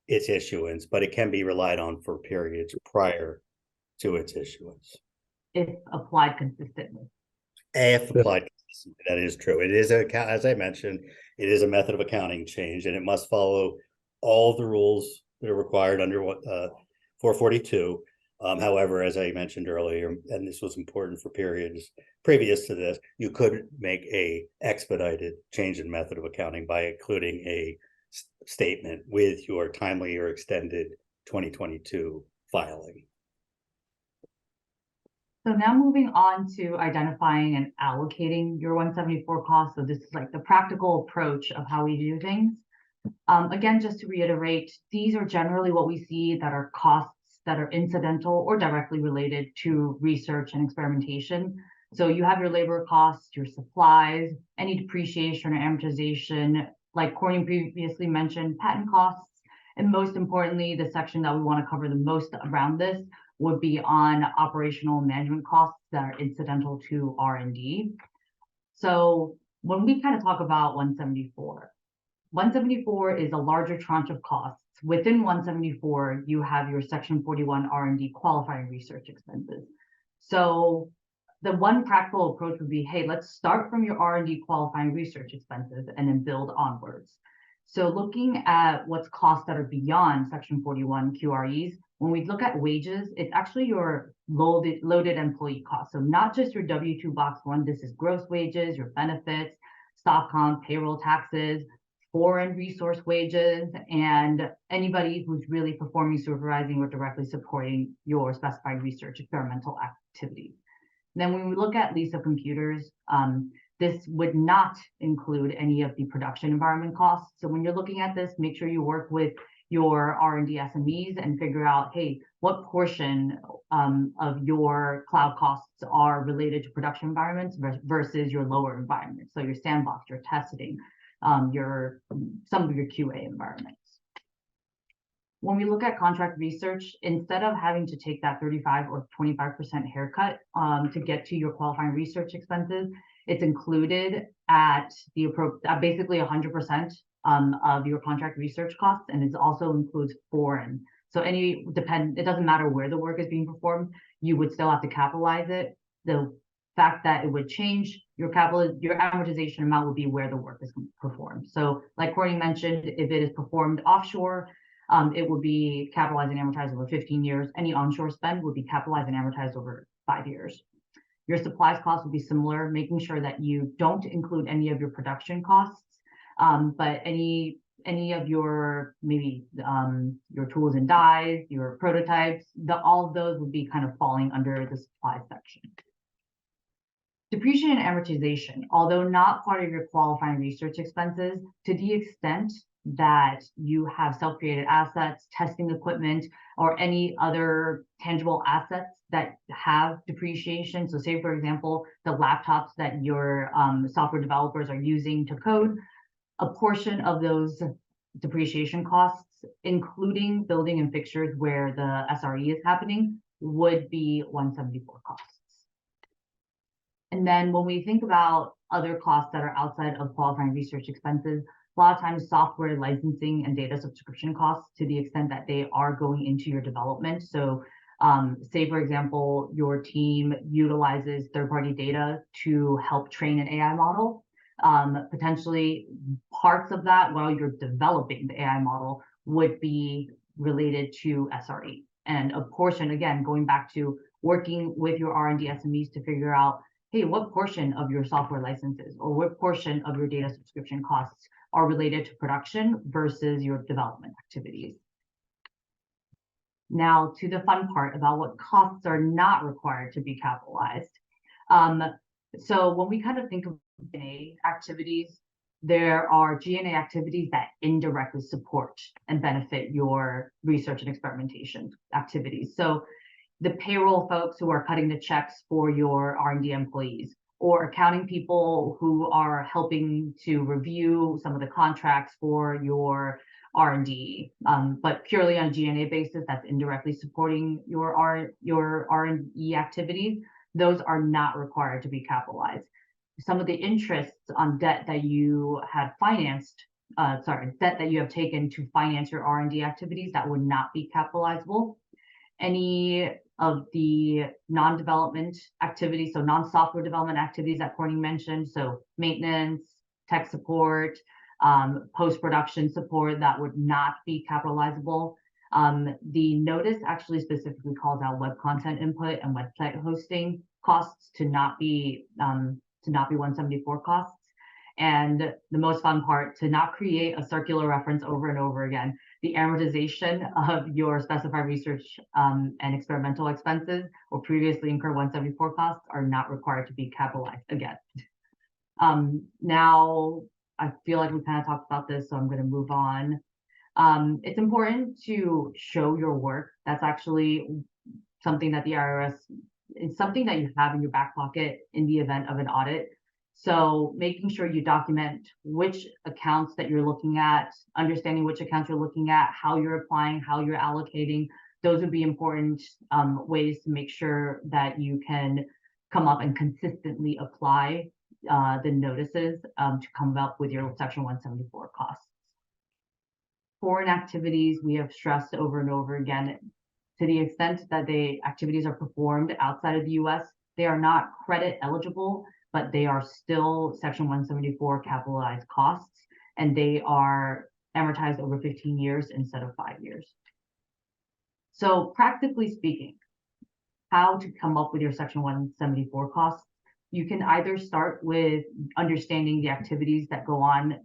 its issuance, but it can be relied on for periods prior to its issuance. If applied consistently. If applied consistently, that is true. It is, as I mentioned, it is a method of accounting change, and it must follow all the rules that are required under 442. However, as I mentioned earlier, and this was important for periods previous to this, you could make a expedited change in method of accounting by including a statement with your timely or extended 2022 filing. So now moving on to identifying and allocating your 174 costs. So this is like the practical approach of how we do things. Again, just to reiterate, these are generally what we see that are costs that are incidental or directly related to research and experimentation. So you have your labor costs, your supplies, any depreciation or amortization, like Courtney previously mentioned, patent costs, and most importantly, the section that we want to cover the most around this would be on operational management costs that are incidental to R&D. So when we kind of talk about 174, 174 is a larger tranche of costs. Within 174, you have your Section 41 R&D qualifying research expenses. So the one practical approach would be, hey, let's start from your R&D qualifying research expenses and then build onwards. So looking at what's costs that are beyond Section 41 QREs, when we look at wages, it's actually your loaded employee costs. So not just your W-2 box one, this is gross wages, your benefits, stock comp, payroll taxes, foreign resource wages, and anybody who's really performing, supervising, or directly supporting your specified research experimental activities. Then when we look at lease of computers, this would not include any of the production environment costs. So when you're looking at this, make sure you work with your R&D SMEs and figure out, hey, what portion of your cloud costs are related to production environments versus your lower environments. So your sandbox, your testing, some of your QA environments. When we look at contract research, instead of having to take that 35 or 25% haircut to get to your qualifying research expenses, it's included at the basically 100% of your contract research costs, and it also includes foreign. So it doesn't matter where the work is being performed, you would still have to capitalize it. The fact that it would change your amortization amount would be where the work is performed. So like Courtney mentioned, if it is performed offshore, it would be capitalized and amortized over 15 years. Any onshore spend would be capitalized and amortized over 5 years. Your supplies costs would be similar, making sure that you don't include any of your production costs, but any of your your tools and dies, your prototypes, all of those would be kind of falling under the supply section. Depreciation and amortization, although not part of your qualifying research expenses, to the extent that you have self-created assets, testing equipment, or any other tangible assets that have depreciation. So say, for example, the laptops that your software developers are using to code, a portion of those depreciation costs, including building and fixtures where the SRE is happening, would be 174 costs. And then when we think about other costs that are outside of qualifying research expenses, a lot of times software licensing and data subscription costs, to the extent that they are going into your development. So say, for example, your team utilizes third-party data to help train an AI model. Potentially parts of that while you're developing the AI model would be related to SRE. And a portion, again, going back to working with your R&D SMEs to figure out, hey, what portion of your software licenses or what portion of your data subscription costs are related to production versus your development activities. Now to the fun part about what costs are not required to be capitalized. So when we kind of think of G&A activities, there are G&A activities that indirectly support and benefit your research and experimentation activities. So the payroll folks who are cutting the checks for your R&D employees, or accounting people who are helping to review some of the contracts for your R&D, but purely on a G&A basis, that's indirectly supporting your R&D activities. Those are not required to be capitalized. Some of the interests on debt that you had financed, debt that you have taken to finance your R&D activities, that would not be capitalizable. Any of the non-development activities, so non-software development activities that Courtney mentioned, so maintenance, tech support, post-production support, that would not be capitalizable. The notice actually specifically calls out web content input and website hosting costs to not be 174 costs. And the most fun part, to not create a circular reference over and over again, the amortization of your specified research and experimental expenses or previously incurred 174 costs are not required to be capitalized again. Now, I feel like we kind of talked about this, so I'm going to move on. It's important to show your work. That's actually something that the IRS is something that you have in your back pocket in the event of an audit. So making sure you document which accounts that you're looking at, understanding which accounts you're looking at, how you're applying, how you're allocating. Those would be important ways to make sure that you can come up and consistently apply the notices to come up with your Section 174 costs. Foreign activities, we have stressed over and over again, to the extent that the activities are performed outside of the US, they are not credit eligible, but they are still Section 174 capitalized costs, and they are amortized over 15 years instead of 5 years. So practically speaking, how to come up with your Section 174 costs, you can either start with understanding the activities that go on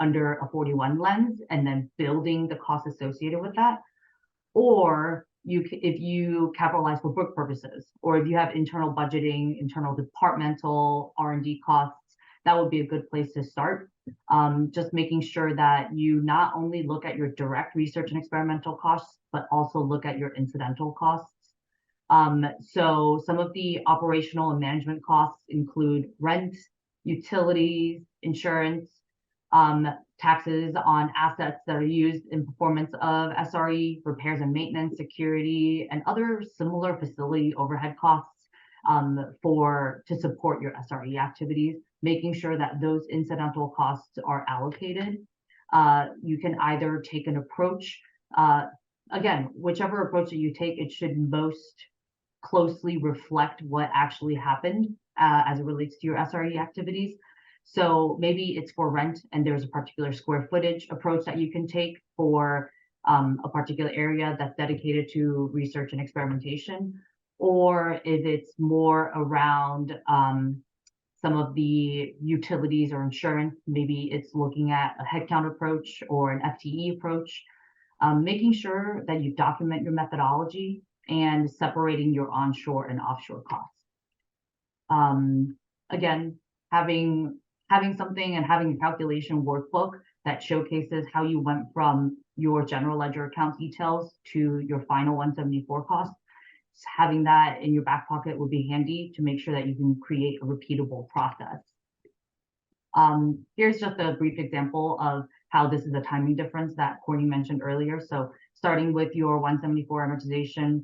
under a 41 lens and then building the costs associated with that, or if you capitalize for book purposes, or if you have internal budgeting, internal departmental R&D costs, that would be a good place to start. Just making sure that you not only look at your direct research and experimental costs, but also look at your incidental costs. So some of the operational and management costs include rent, utilities, insurance, taxes on assets that are used in performance of SRE, repairs and maintenance, security, and other similar facility overhead costs to support your SRE activities, making sure that those incidental costs are allocated. You can either take an approach, again, whichever approach that you take, it should most closely reflect what actually happened as it relates to your SRE activities. So maybe it's for rent and there's a particular square footage approach that you can take for a particular area that's dedicated to research and experimentation. Or if it's more around some of the utilities or insurance, maybe it's looking at a headcount approach or an FTE approach, making sure that you document your methodology and separating your onshore and offshore costs. Again, having something and having a calculation workbook that showcases how you went from your general ledger account details to your final 174 costs. Having that in your back pocket would be handy to make sure that you can create a repeatable process. Here's just a brief example of how this is a timing difference that Courtney mentioned earlier. So starting with your 174 amortization,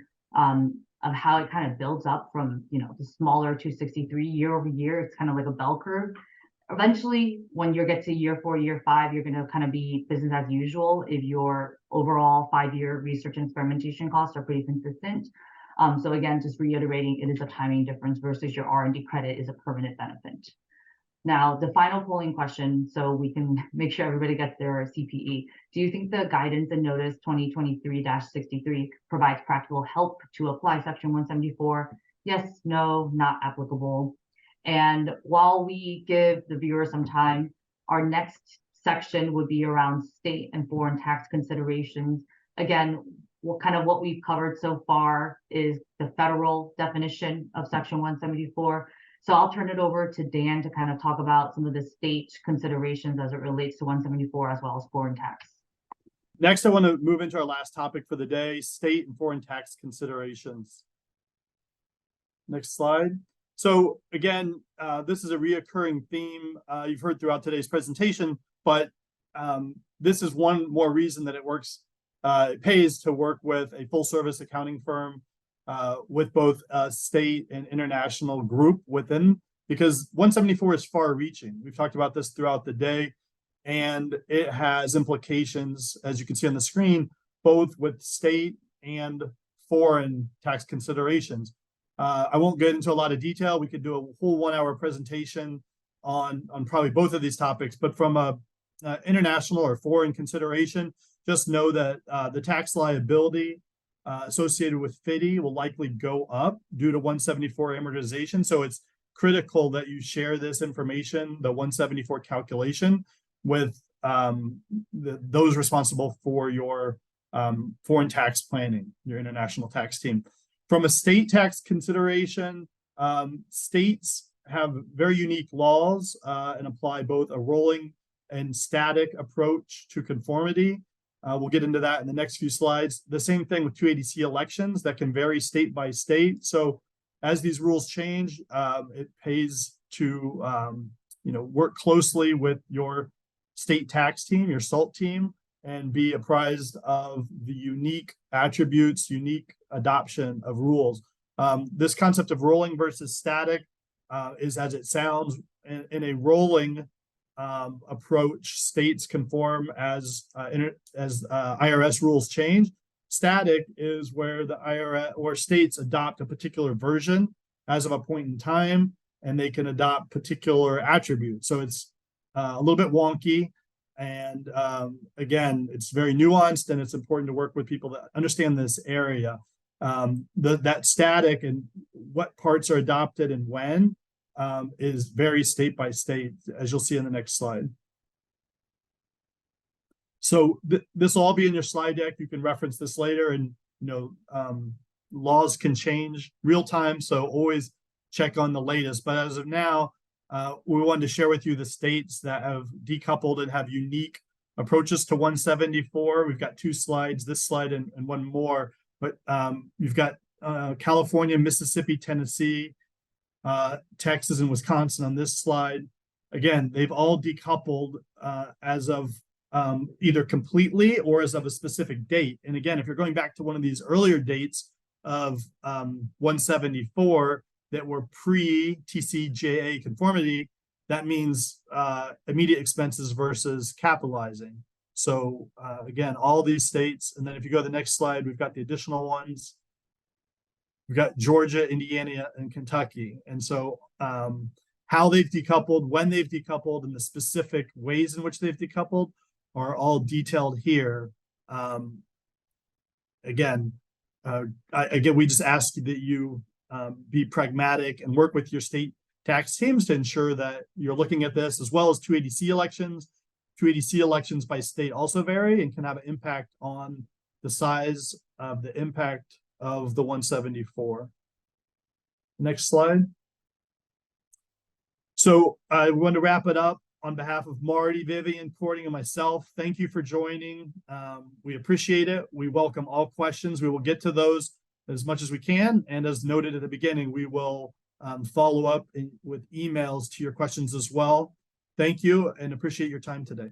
of how it kind of builds up from, the smaller 263 year over year, it's kind of like a bell curve. Eventually, when you get to year 4, year 5, you're going to kind of be business as usual if your overall 5-year research and experimentation costs are pretty consistent. So again, just reiterating, it is a timing difference versus your R&D credit is a permanent benefit. Now, the final polling question, so we can make sure everybody gets their CPE. Do you think the guidance and notice 2023-63 provides practical help to apply Section 174? Yes, no, not applicable. And while we give the viewer some time, our next section would be around state and foreign tax considerations. Again, what we've covered so far is the federal definition of Section 174. So I'll turn it over to Dan to kind of talk about some of the state considerations as it relates to 174 as well as foreign tax. Next, I want to move into our last topic for the day, state and foreign tax considerations. Next slide. So again, this is a reoccurring theme you've heard throughout today's presentation, but this is one more reason that it pays to work with a full service accounting firm with both a state and international group within, because 174 is far reaching. We've talked about this throughout the day, and it has implications, as you can see on the screen, both with state and foreign tax considerations. I won't get into a lot of detail. We could do a whole 1-hour presentation on probably both of these topics, but from a international or foreign consideration, just know that the tax liability associated with FDII will likely go up due to 174 amortization. So it's critical that you share this information, the 174 calculation, with those responsible for your foreign tax planning, your international tax team. From a state tax consideration, states have very unique laws and apply both a rolling and static approach to conformity. We'll get into that in the next few slides. The same thing with 280C elections that can vary state by state. So as these rules change, it pays to work closely with your state tax team, your SALT team, and be apprised of the unique attributes, unique adoption of rules. This concept of rolling versus static is as it sounds. In a rolling approach, states conform as IRS rules change. Static is where the IRS or states adopt a particular version as of a point in time, and they can adopt particular attributes. So it's a little bit wonky. And again, it's very nuanced, and it's important to work with people that understand this area. That static and what parts are adopted and when is very state by state, as you'll see in the next slide. So this will all be in your slide deck. You can reference this later, and laws can change real time, so always check on the latest. But as of now, we wanted to share with you the states that have decoupled and have unique approaches to 174. We've got two slides, this slide and one more, but you've got California, Mississippi, Tennessee, Texas, and Wisconsin on this slide. Again, they've all decoupled as of either completely or as of a specific date. And again, if you're going back to one of these earlier dates of 174 that were pre-TCJA conformity, that means immediate expenses versus capitalizing. So again, all these states, and then if you go to the next slide, we've got the additional ones. We've got Georgia, Indiana, and Kentucky. And so how they've decoupled, when they've decoupled, and the specific ways in which they've decoupled are all detailed here. Again, we just ask that you be pragmatic and work with your state tax teams to ensure that you're looking at this, as well as 280C elections. 280C elections by state also vary and can have an impact on the size of the impact of the 174. Next slide. So I want to wrap it up. On behalf of Marty, Vivian, Courtney, and myself, thank you for joining. We appreciate it. We welcome all questions. We will get to those as much as we can. And as noted at the beginning, we will follow up with emails to your questions as well. Thank you and appreciate your time today.